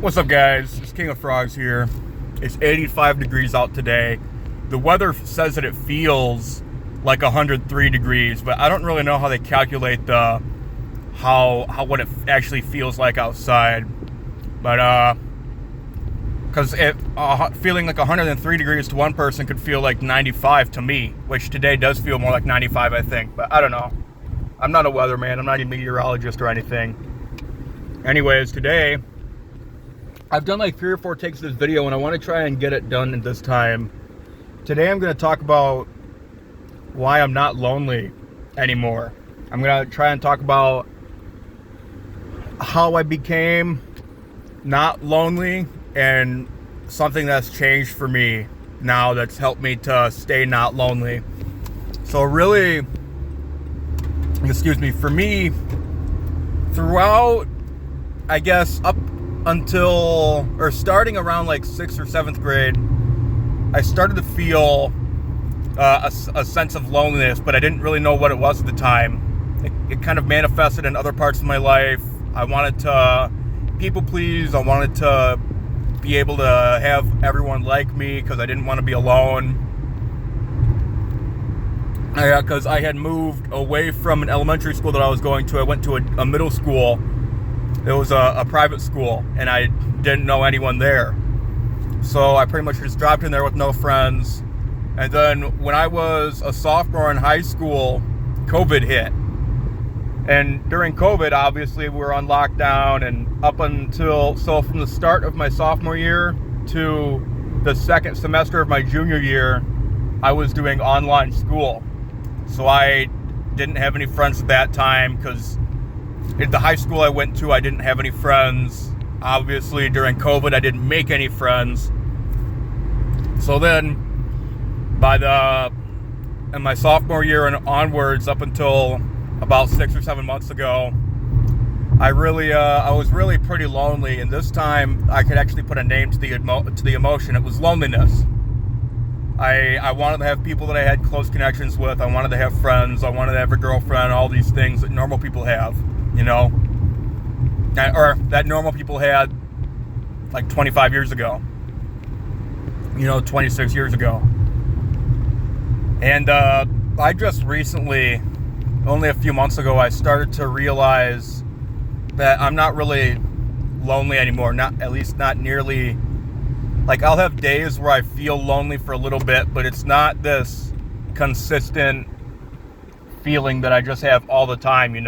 What's up, guys? It's King of Frogs here. It's 85 degrees out today. The weather says that it feels like 103 degrees, but I don't really know how they calculate the what it actually feels like outside. But because feeling like 103 degrees to one person could feel like 95 to me, which today does feel more like 95, I think. But I don't know. I'm not a weatherman. I'm not a meteorologist or anything. Anyways, today I've done like 3 or 4 takes of this video, and I want to try and get it done this time. Today I'm going to talk about why I'm not lonely anymore. I'm going to try and talk about how I became not lonely and something that's changed for me now that's helped me to stay not lonely. So really, for me, throughout, I guess, up until, or starting around like 6th or 7th grade, I started to feel a sense of loneliness, but I didn't really know what it was at the time. It kind of manifested in other parts of my life. I wanted to people please. I wanted to be able to have everyone like me because I didn't want to be alone. Because I had moved away from an elementary school that I was going to. I went to a middle school. It was a private school, and I didn't know anyone there. So I pretty much just dropped in there with no friends. And then when I was a sophomore in high school, COVID hit. And during COVID, obviously, we were on lockdown, and so from the start of my sophomore year to the second semester of my junior year, I was doing online school. So I didn't have any friends at that time because at the high school I went to, I didn't have any friends. Obviously, during COVID, I didn't make any friends. So then, in my sophomore year and onwards, up until about 6 or 7 months ago, I was really pretty lonely. And this time, I could actually put a name to the emotion. It was loneliness. I wanted to have people that I had close connections with. I wanted to have friends. I wanted to have a girlfriend. All these things that normal people have. Or that normal people had like 25 years ago, 26 years ago. And I just recently, only a few months ago, I started to realize that I'm not really lonely anymore. At least not nearly. Like, I'll have days where I feel lonely for a little bit, but it's not this consistent feeling that I just have all the time, And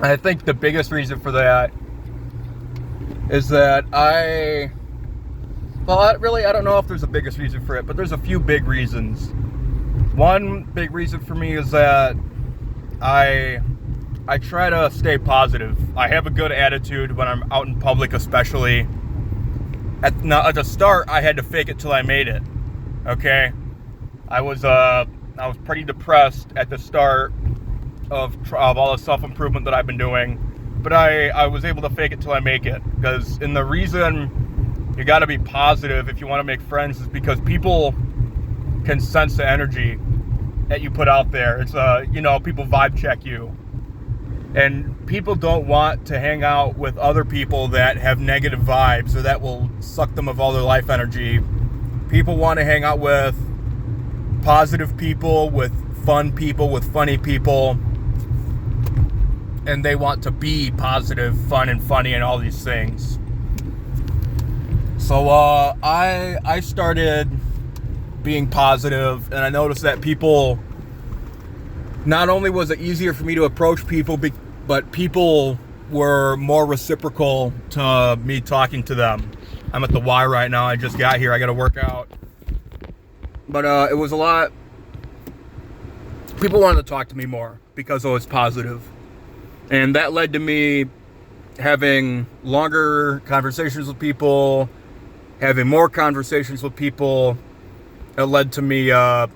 I think the biggest reason for that is that I don't know if there's a biggest reason for it, but there's a few big reasons. One big reason for me is that I try to stay positive. I have a good attitude when I'm out in public, especially. At the start, I had to fake it till I made it. Okay, I was pretty depressed at the start of all the self-improvement that I've been doing, but I was able to fake it till I make it. Because the reason you got to be positive if you want to make friends is because people can sense the energy that you put out there. It's people vibe check you, and people don't want to hang out with other people that have negative vibes or that will suck them of all their life energy. People want to hang out with positive people, with fun people, with funny people. And they want to be positive, fun, and funny, and all these things. So I started being positive, and I noticed that people, not only was it easier for me to approach people, but people were more reciprocal to me talking to them. I'm at the Y right now. I just got here. I got to work out. But it was a lot. People wanted to talk to me more because I was positive. And that led to me having longer conversations with people, having more conversations with people. It led to me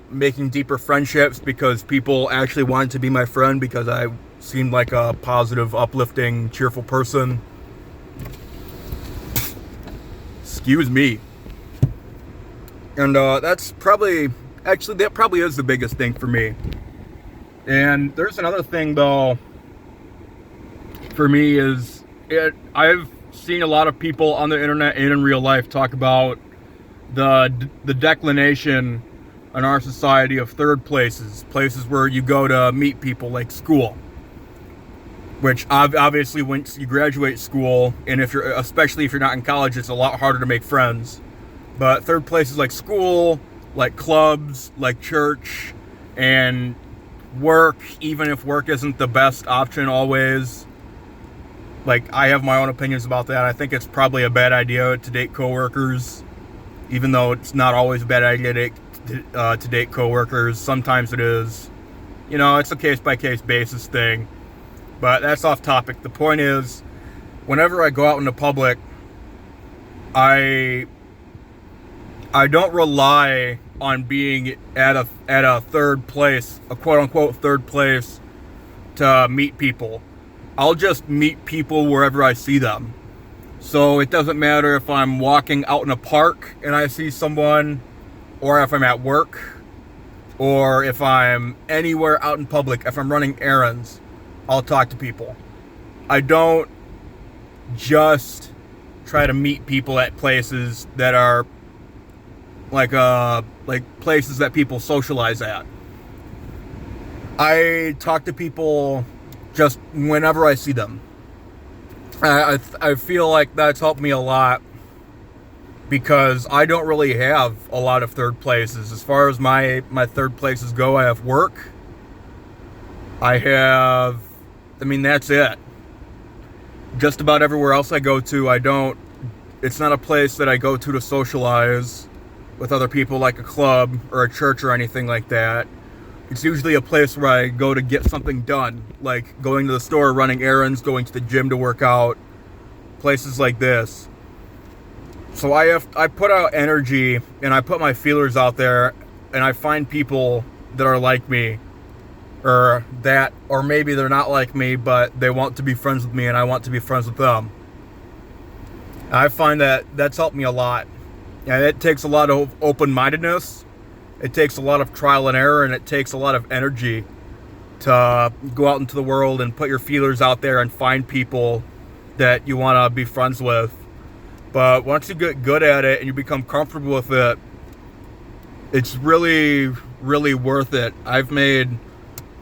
making deeper friendships because people actually wanted to be my friend because I seemed like a positive, uplifting, cheerful person. Excuse me. And that probably is the biggest thing for me. And there's another thing, though, for me is I've seen a lot of people on the internet and in real life talk about the declination in our society of third places where you go to meet people, like school. Which obviously, once you graduate school, and especially if you're not in college, it's a lot harder to make friends. But third places like school, like clubs, like church, and work, even if work isn't the best option always. Like, I have my own opinions about that. I think it's probably a bad idea to date coworkers, even though it's not always a bad idea to date coworkers. Sometimes it is. You know, it's a case-by-case basis thing. But that's off topic. The point is, whenever I go out into public, I don't rely on being at a third place, a quote-unquote third place, to meet people. I'll just meet people wherever I see them. So it doesn't matter if I'm walking out in a park and I see someone, or if I'm at work, or if I'm anywhere out in public, if I'm running errands, I'll talk to people. I don't just try to meet people at places that are like places that people socialize at. I talk to people just whenever I see them. I feel like that's helped me a lot, because I don't really have a lot of third places. As far as my third places go, I have work. That's it. Just about everywhere else I go to, it's not a place that I go to socialize with other people, like a club or a church or anything like that. It's usually a place where I go to get something done, like going to the store, running errands, going to the gym to work out, places like this. So I put out energy, and I put my feelers out there, and I find people that are like me, or maybe they're not like me, but they want to be friends with me, and I want to be friends with them. And I find that that's helped me a lot. And it takes a lot of open-mindedness. It takes a lot of trial and error, and it takes a lot of energy to go out into the world and put your feelers out there and find people that you want to be friends with. But once you get good at it and you become comfortable with it, it's really, really worth it. I've made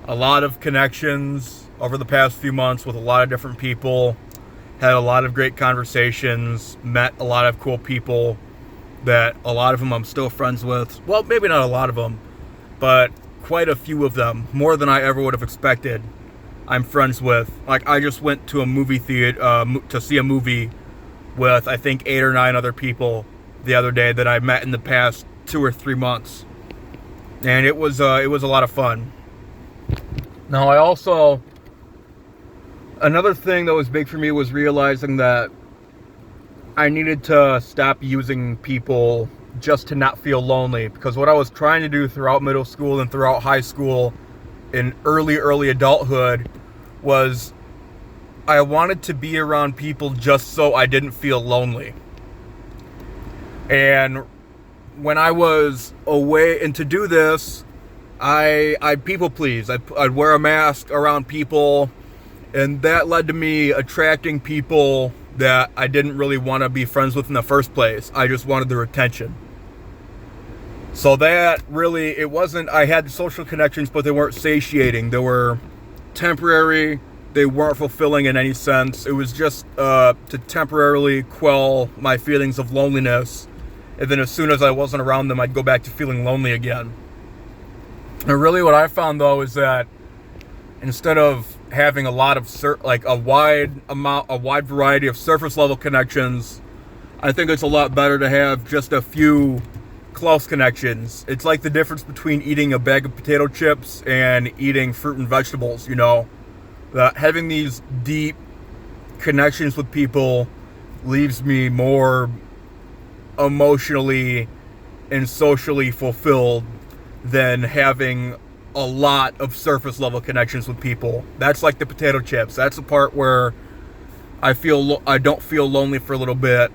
a lot of connections over the past few months with a lot of different people, had a lot of great conversations, met a lot of cool people that a lot of them I'm still friends with. Well, maybe not a lot of them, but quite a few of them, more than I ever would have expected, I'm friends with. Like, I just went to a movie theater to see a movie with, I think, 8 or 9 other people the other day that I met in the past 2 or 3 months, and it was a lot of fun. Now, another thing that was big for me was realizing that I needed to stop using people just to not feel lonely, because what I was trying to do throughout middle school and throughout high school and early adulthood was I wanted to be around people just so I didn't feel lonely. And when I was away, and to do this, I'd people please. I'd wear a mask around people, and that led to me attracting people that I didn't really want to be friends with in the first place. I just wanted their attention. So that really, it wasn't, I had social connections, but they weren't satiating. They were temporary. They weren't fulfilling in any sense. It was just to temporarily quell my feelings of loneliness. And then as soon as I wasn't around them, I'd go back to feeling lonely again. And really what I found, though, is that instead of having a lot of a wide variety of surface level connections, I think it's a lot better to have just a few close connections. It's like the difference between eating a bag of potato chips and eating fruit and vegetables, you know. Having these deep connections with people leaves me more emotionally and socially fulfilled than having a lot of surface level connections with people. That's like the potato chips. That's the part where I don't feel lonely for a little bit,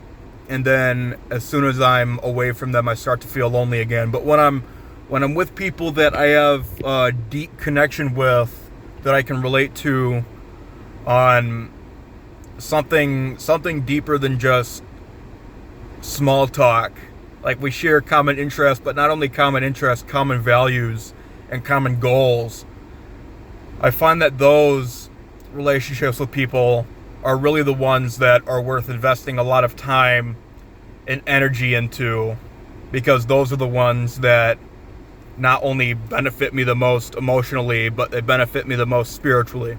and then as soon as I'm away from them, I start to feel lonely again. But when I'm with people that I have a deep connection with, that I can relate to on something deeper than just small talk. Like, we share common interests, but not only common interests, common values and common goals. I find that those relationships with people are really the ones that are worth investing a lot of time and energy into, because those are the ones that not only benefit me the most emotionally, but they benefit me the most spiritually.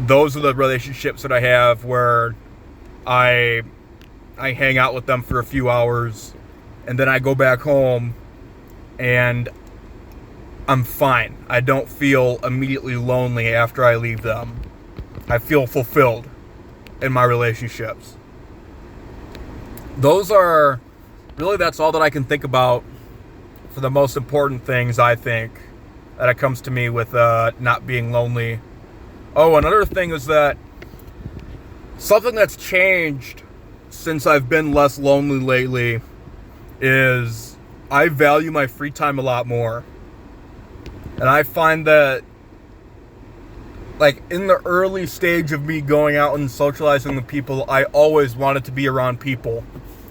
Those are the relationships that I have where I hang out with them for a few hours, and then I go back home and I'm fine. I don't feel immediately lonely after I leave them. I feel fulfilled in my relationships. That's all that I can think about for the most important things, I think, that it comes to me with not being lonely. Oh, another thing is that something that's changed since I've been less lonely lately is I value my free time a lot more. And I find that, like, in the early stage of me going out and socializing with people, I always wanted to be around people.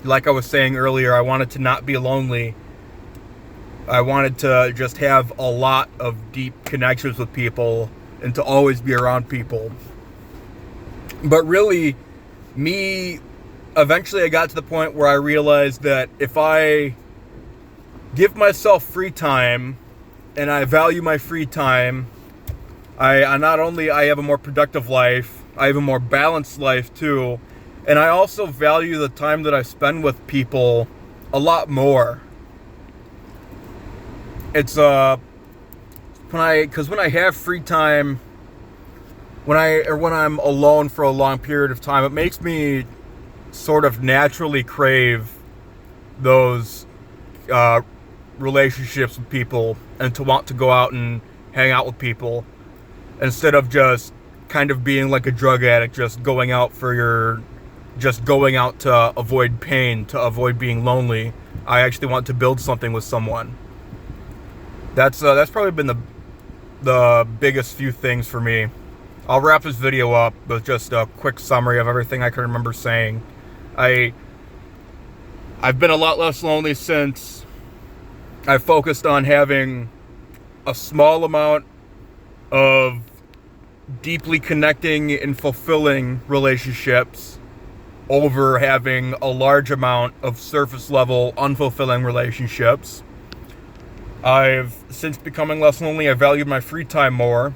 Like I was saying earlier, I wanted to not be lonely. I wanted to just have a lot of deep connections with people and to always be around people. But really, eventually I got to the point where I realized that if I give myself free time and I value my free time, I not only I have a more productive life, I have a more balanced life too, and I also value the time that I spend with people a lot more. It's when I have free time, when I'm alone for a long period of time, it makes me sort of naturally crave those relationships with people and to want to go out and hang out with people instead of just kind of being like a drug addict, just going out to avoid pain, to avoid being lonely. I actually want to build something with someone. That's probably been the biggest few things for me. I'll wrap this video up with just a quick summary of everything I can remember saying. I've been a lot less lonely since I focused on having a small amount of deeply connecting and fulfilling relationships over having a large amount of surface level unfulfilling relationships. Since becoming less lonely, I valued my free time more.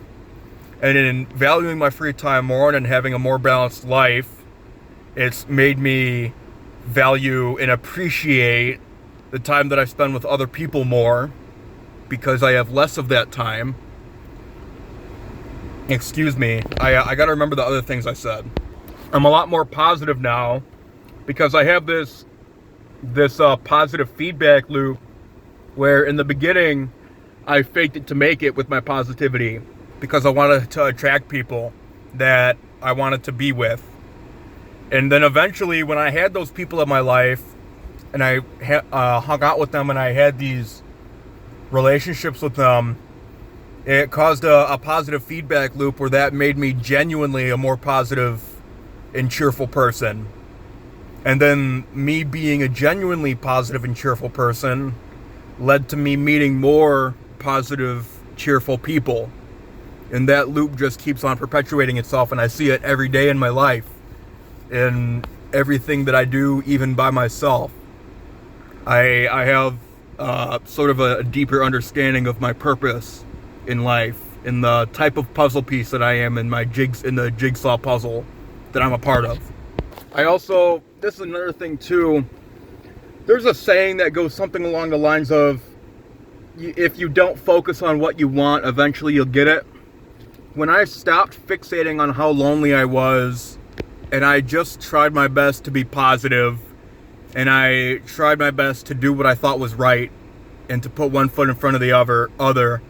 And in valuing my free time more and in having a more balanced life, it's made me value and appreciate the time that I spend with other people more, because I have less of that time. Excuse me. I gotta remember the other things I said. I'm a lot more positive now because I have this positive feedback loop where in the beginning I faked it to make it with my positivity because I wanted to attract people that I wanted to be with. And then eventually when I had those people in my life and I hung out with them and I had these relationships with them, it caused a positive feedback loop where that made me genuinely a more positive and cheerful person. And then me being a genuinely positive and cheerful person led to me meeting more positive, cheerful people. And that loop just keeps on perpetuating itself, and I see it every day in my life, in everything that I do, even by myself. I have sort of a deeper understanding of my purpose in life, in the type of puzzle piece that I am in the jigsaw puzzle that I'm a part of. This is another thing too, there's a saying that goes something along the lines of, if you don't focus on what you want, eventually you'll get it. When I stopped fixating on how lonely I was, and I just tried my best to be positive, and I tried my best to do what I thought was right, and to put one foot in front of the other,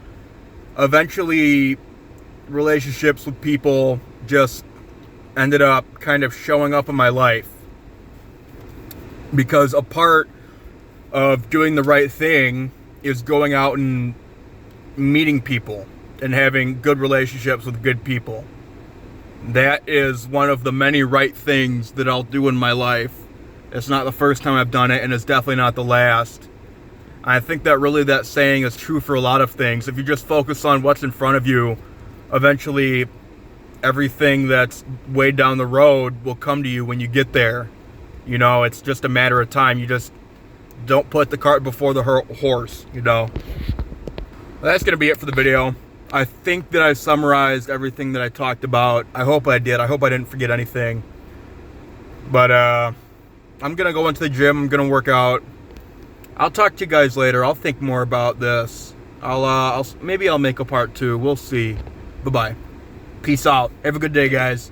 eventually relationships with people just ended up kind of showing up in my life. Because a part of doing the right thing is going out and meeting people and having good relationships with good people. That is one of the many right things that I'll do in my life. It's not the first time I've done it, and it's definitely not the last. I think that really that saying is true for a lot of things. If you just focus on what's in front of you, eventually everything that's way down the road will come to you when you get there. You know, it's just a matter of time. You just don't put the cart before the horse, you know. That's going to be it for the video. I think that I summarized everything that I talked about. I hope I did. I hope I didn't forget anything. But I'm going to go into the gym. I'm going to work out. I'll talk to you guys later. I'll think more about this. Maybe I'll make a part 2. We'll see. Bye-bye. Peace out. Have a good day, guys.